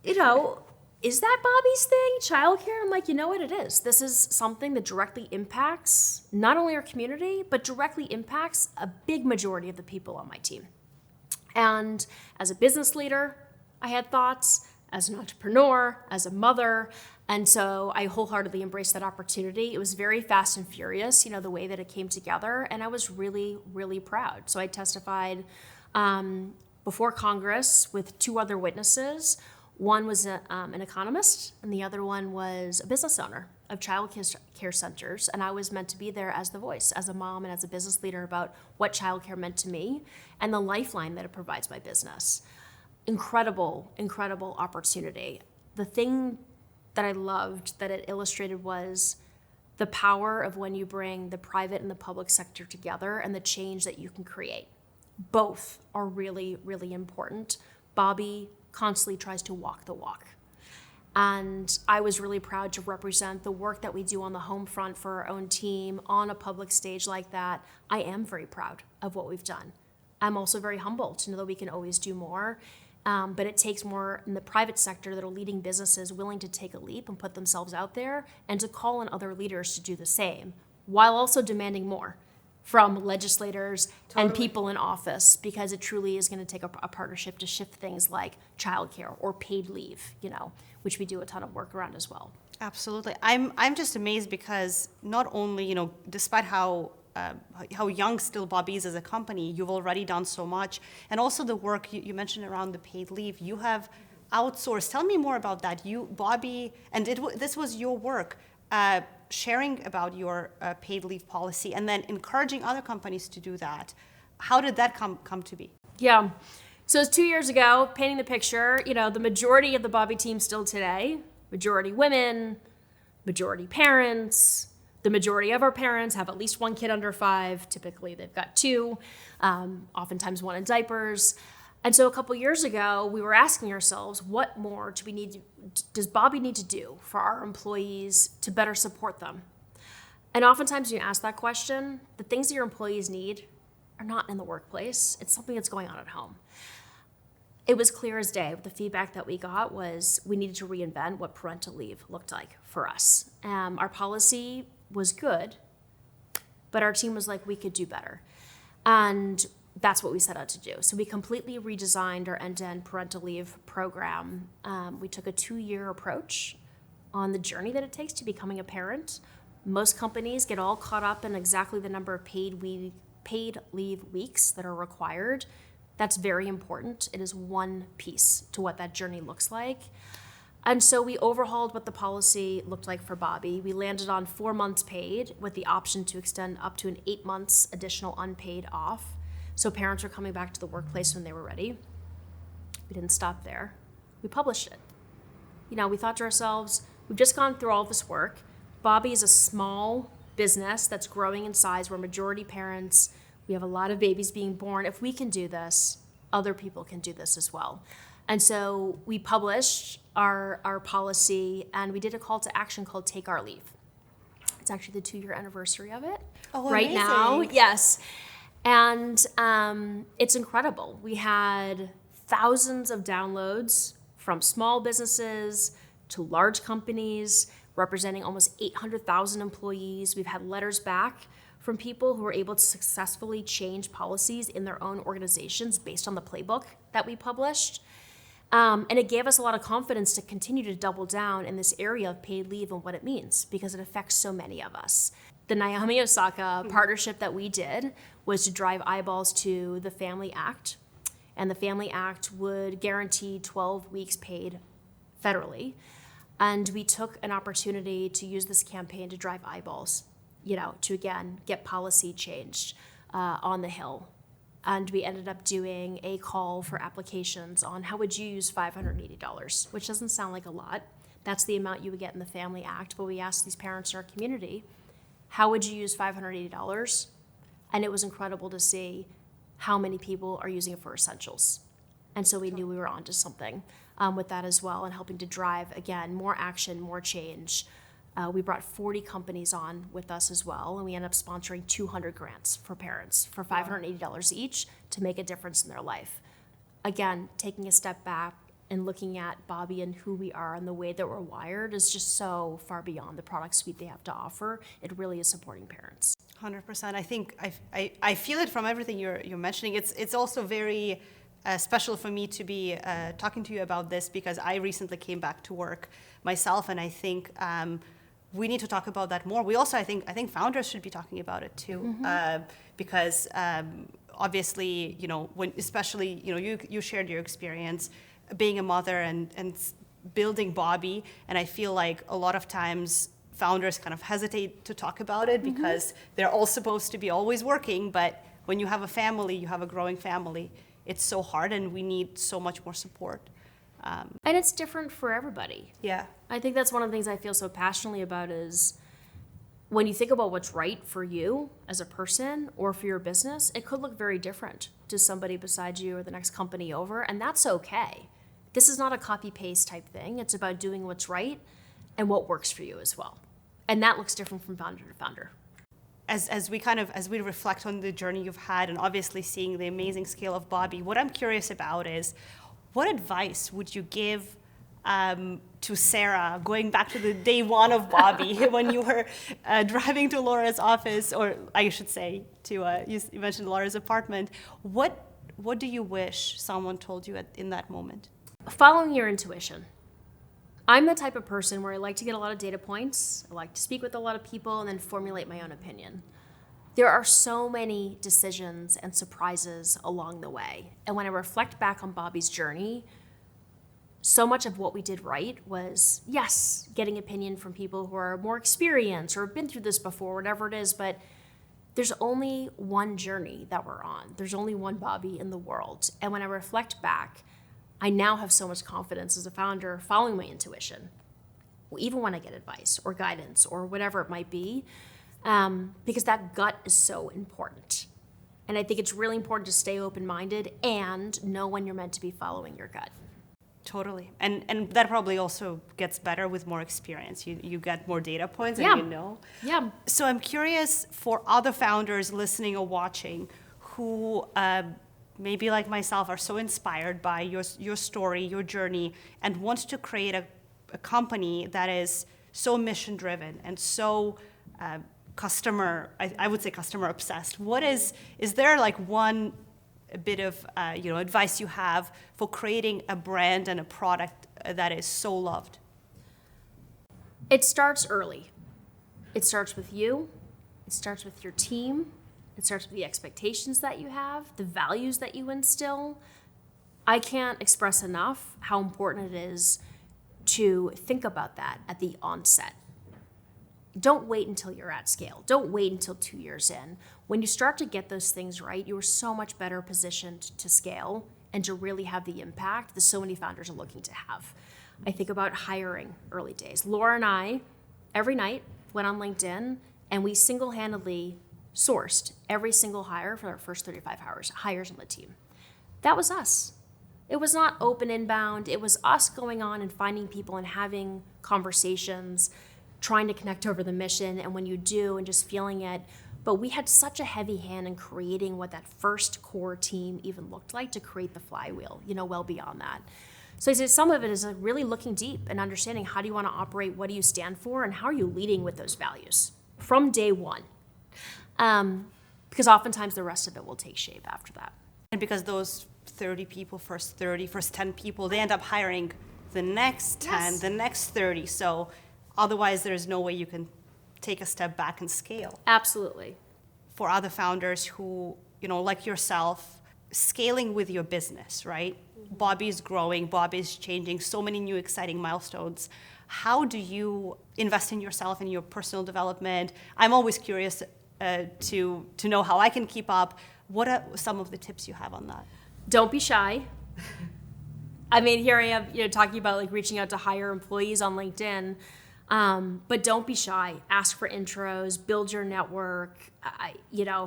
Speaker 1: you know, is that Bobby's thing, childcare? I'm like, you know what, it is. This is something that directly impacts not only our community, but directly impacts a big majority of the people on my team. And as a business leader, I had thoughts. As an entrepreneur, as a mother, and so I wholeheartedly embraced that opportunity. It was very fast and furious, you know, the way that it came together, and I was really, really proud. So I testified before Congress with two other witnesses. One was an economist, and the other one was a business owner of child care centers, and I was meant to be there as the voice, as a mom and as a business leader about what childcare meant to me and the lifeline that it provides my business. Incredible, incredible opportunity. The thing that I loved that it illustrated was the power of when you bring the private and the public sector together and the change that you can create. Both are really, really important. Bobby constantly tries to walk the walk. And I was really proud to represent the work that we do on the home front for our own team on a public stage like that. I am very proud of what we've done. I'm also very humbled to know that we can always do more. But it takes more in the private sector that are leading businesses willing to take a leap and put themselves out there and to call on other leaders to do the same, while also demanding more from legislators and people in office, because it truly is going to take a partnership to shift things like childcare or paid leave, you know, which we do a ton of work around as well.
Speaker 3: Absolutely. I'm just amazed because not only, you know, despite how young still Bobby is as a company, you've already done so much. And also the work you mentioned around the paid leave, you have outsourced. Tell me more about that. You, Bobby, and this was your work, sharing about your paid leave policy and then encouraging other companies to do that. How did that come to be?
Speaker 1: Yeah. So it's 2 years ago, painting the picture, you know, the majority of the Bobby team still today, majority women, majority parents. The majority of our parents have at least one kid under 5. Typically, they've got 2, oftentimes 1 in diapers. And so a couple years ago, we were asking ourselves, what more does Bobby need to do for our employees to better support them? And oftentimes when you ask that question, the things that your employees need are not in the workplace. It's something that's going on at home. It was clear as day. The feedback that we got was we needed to reinvent what parental leave looked like for us. Our policy was good, but our team was like, we could do better. And that's what we set out to do. So we completely redesigned our end-to-end parental leave program. We took a 2-year approach on the journey that it takes to becoming a parent. Most companies get all caught up in exactly the number of paid leave weeks that are required. That's very important. It is one piece to what that journey looks like. And so we overhauled what the policy looked like for Bobby. We landed on 4 months paid with the option to extend up to an 8 months additional unpaid off. So parents were coming back to the workplace when they were ready. We didn't stop there. We published it. You know, we thought to ourselves, we've just gone through all this work. Bobby is a small business that's growing in size. We're majority parents. We have a lot of babies being born. If we can do this, other people can do this as well. And so we published our policy, and we did a call to action called Take Our Leave. It's actually the 2-year anniversary of it right now. Yes. And it's incredible. We had thousands of downloads from small businesses to large companies representing almost 800,000 employees. We've had letters back from people who were able to successfully change policies in their own organizations based on the playbook that we published. And it gave us a lot of confidence to continue to double down in this area of paid leave and what it means, because it affects so many of us. The Naomi Osaka partnership that we did was to drive eyeballs to the Family Act, and the Family Act would guarantee 12 weeks paid federally. And we took an opportunity to use this campaign to drive eyeballs, you know, to again get policy changed on the Hill. And we ended up doing a call for applications on how would you use $580, which doesn't sound like a lot. That's the amount you would get in the Family Act. But we asked these parents in our community, how would you use $580? And it was incredible to see how many people are using it for essentials. And so we knew we were onto something with that as well, and helping to drive, again, more action, more change. We brought 40 companies on with us as well, and we ended up sponsoring 200 grants for parents for $580 each to make a difference in their life. Again, taking a step back and looking at Bobby and who we are and the way that we're wired is just so far beyond the product suite they have to offer. It really is supporting parents.
Speaker 3: 100%. I think I feel it from everything you're mentioning. It's also very special for me to be talking to you about this, because I recently came back to work myself, and I think we need to talk about that more. We also, I think founders should be talking about it too, because obviously, when especially you shared your experience being a mother and building Bobby, and I feel like a lot of times founders kind of hesitate to talk about it because they're all supposed to be always working, but when you have a family, you have a growing family, it's so hard, and we need so much more support.
Speaker 1: And it's different for everybody.
Speaker 3: Yeah.
Speaker 1: I think that's one of the things I feel so passionately about is when you think about what's right for you as a person or for your business, it could look very different to somebody beside you or the next company over, and that's okay. This is not a copy-paste type thing. It's about doing what's right and what works for you as well. And that looks different from founder to founder.
Speaker 3: As we reflect on the journey you've had, and obviously seeing the amazing scale of Bobby, what I'm curious about is, what advice would you give to Sarah, going back to the day one of Bobby, when you were driving to Laura's office, or I should say, you mentioned Laura's apartment. What do you wish someone told you in that moment?
Speaker 1: Following your intuition. I'm the type of person where I like to get a lot of data points, I like to speak with a lot of people, and then formulate my own opinion. There are so many decisions and surprises along the way. And when I reflect back on Bobby's journey, so much of what we did right was, yes, getting opinion from people who are more experienced or have been through this before, whatever it is, but there's only one journey that we're on. There's only one Bobby in the world. And when I reflect back, I now have so much confidence as a founder following my intuition, even when I get advice or guidance or whatever it might be, because that gut is so important. And I think it's really important to stay open-minded and know when you're meant to be following your gut.
Speaker 3: Totally. And that probably also gets better with more experience. You get more data points,
Speaker 1: Yeah.
Speaker 3: and you know.
Speaker 1: Yeah.
Speaker 3: So I'm curious for other founders listening or watching who maybe like myself are so inspired by your story, your journey, and want to create a company that is so mission driven and so I would say customer obsessed. Is there like one bit of advice you have for creating a brand and a product that is so loved?
Speaker 1: It starts early. It starts with you. It starts with your team. It starts with the expectations that you have, the values that you instill. I can't express enough how important it is to think about that at the onset. Don't wait until you're at scale. Don't wait until 2 years in. When you start to get those things right, you are so much better positioned to scale and to really have the impact that so many founders are looking to have. I think about hiring early days. Laura and I, every night, went on LinkedIn and we single-handedly sourced every single hire for our first 35 hires on the team. That was us. It was not open inbound. It was us going on and finding people and having conversations, trying to connect over the mission, and when you do, and just feeling it. But we had such a heavy hand in creating what that first core team even looked like to create the flywheel, well beyond that. So I say some of it is really looking deep and understanding how do you want to operate, what do you stand for, and how are you leading with those values from day one. Because oftentimes the rest of it will take shape after that.
Speaker 3: And because those 30 people, first 10 people, they end up hiring the next 10,
Speaker 1: Yes.
Speaker 3: the next 30. So otherwise, there's no way you can take a step back and scale.
Speaker 1: Absolutely.
Speaker 3: For other founders who, like yourself, scaling with your business, right? Bobby's growing, Bobby's changing, so many new exciting milestones. How do you invest in yourself and your personal development? I'm always curious to know how I can keep up, What are some of the tips you have on that?
Speaker 1: Don't be shy. I mean, here I am, talking about like reaching out to hire employees on LinkedIn. But don't be shy. Ask for intros, build your network.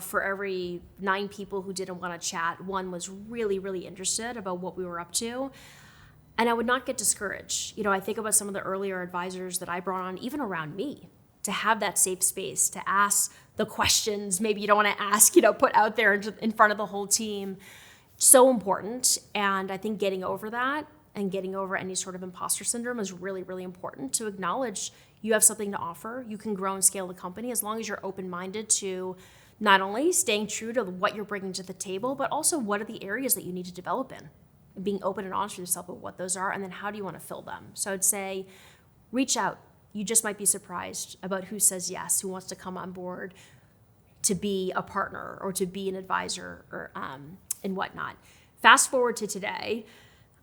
Speaker 1: For every 9 people who didn't want to chat, 1 was really, really interested about what we were up to. And I would not get discouraged. I think about some of the earlier advisors that I brought on, even around me, to have that safe space, to ask the questions maybe you don't want to ask, put out there in front of the whole team. So important. And I think getting over that and getting over any sort of imposter syndrome is really, really important, to acknowledge you have something to offer. You can grow and scale the company as long as you're open-minded to not only staying true to what you're bringing to the table, but also what are the areas that you need to develop in. Being open and honest with yourself about what those are, and then how do you want to fill them. So I'd say reach out. You just might be surprised about who says yes, who wants to come on board to be a partner or to be an advisor or and whatnot. Fast forward to today,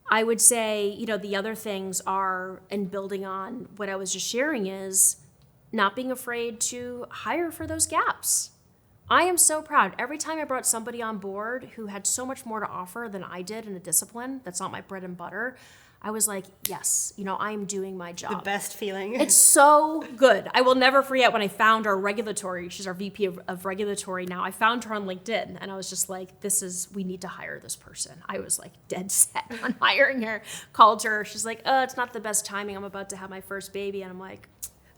Speaker 1: I would say, the other things are, and building on what I was just sharing, is not being afraid to hire for those gaps. I am so proud. Every time I brought somebody on board who had so much more to offer than I did in a discipline that's not my bread and butter, I was like, yes, I am doing my job.
Speaker 3: The best feeling.
Speaker 1: It's so good. I will never forget when I found our regulatory, she's our VP of regulatory now. I found her on LinkedIn and I was just like, we need to hire this person. I was like dead set on hiring her. Called her. She's like, it's not the best timing. I'm about to have my first baby. And I'm like,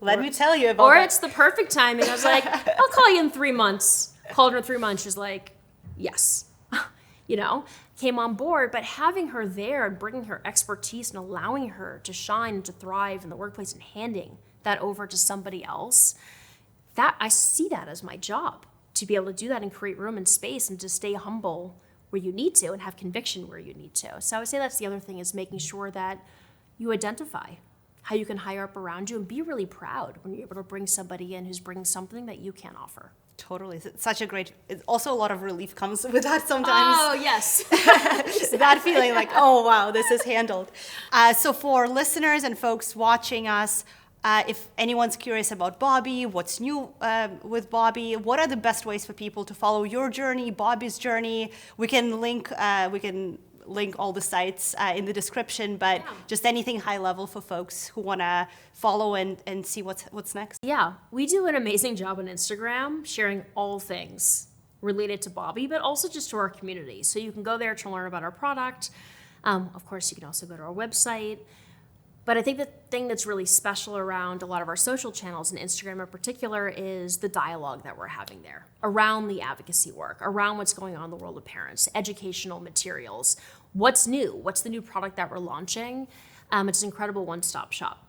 Speaker 3: let me tell you about
Speaker 1: Or
Speaker 3: that.
Speaker 1: it's the perfect timing. I was like, I'll call you in 3 months. Called her in 3 months. She's like, yes. Came on board, but having her there and bringing her expertise and allowing her to shine and to thrive in the workplace and handing that over to somebody else, that I see that as my job, to be able to do that and create room and space and to stay humble where you need to and have conviction where you need to. So I would say that's the other thing, is making sure that you identify how you can hire up around you and be really proud when you're able to bring somebody in who's bringing something that you can't offer.
Speaker 3: Totally. It's such a great, also a lot of relief comes with that sometimes.
Speaker 1: Oh, yes.
Speaker 3: That feeling like, oh, wow, this is handled. So for listeners and folks watching us, if anyone's curious about Bobby, what's new with Bobby, what are the best ways for people to follow your journey, Bobby's journey? We can link all the sites in the description, but just anything high level for folks who want to follow and see what's next.
Speaker 1: Yeah, we do an amazing job on Instagram sharing all things related to Bobby, but also just to our community. So you can go there to learn about our product. Of course, you can also go to our website. But I think the thing that's really special around a lot of our social channels, and Instagram in particular, is the dialogue that we're having there around the advocacy work, around what's going on in the world of parents, educational materials, what's new, what's the new product that we're launching. It's an incredible one-stop shop.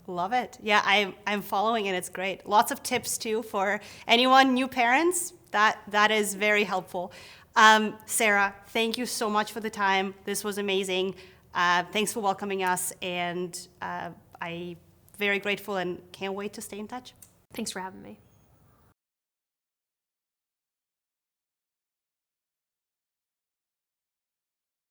Speaker 3: Love it. Yeah, I'm following it. It's great. Lots of tips too for anyone, new parents. That is very helpful. Sarah, thank you so much for the time. This was amazing. Thanks for welcoming us, and I'm very grateful and can't wait to stay in touch.
Speaker 1: Thanks for having me.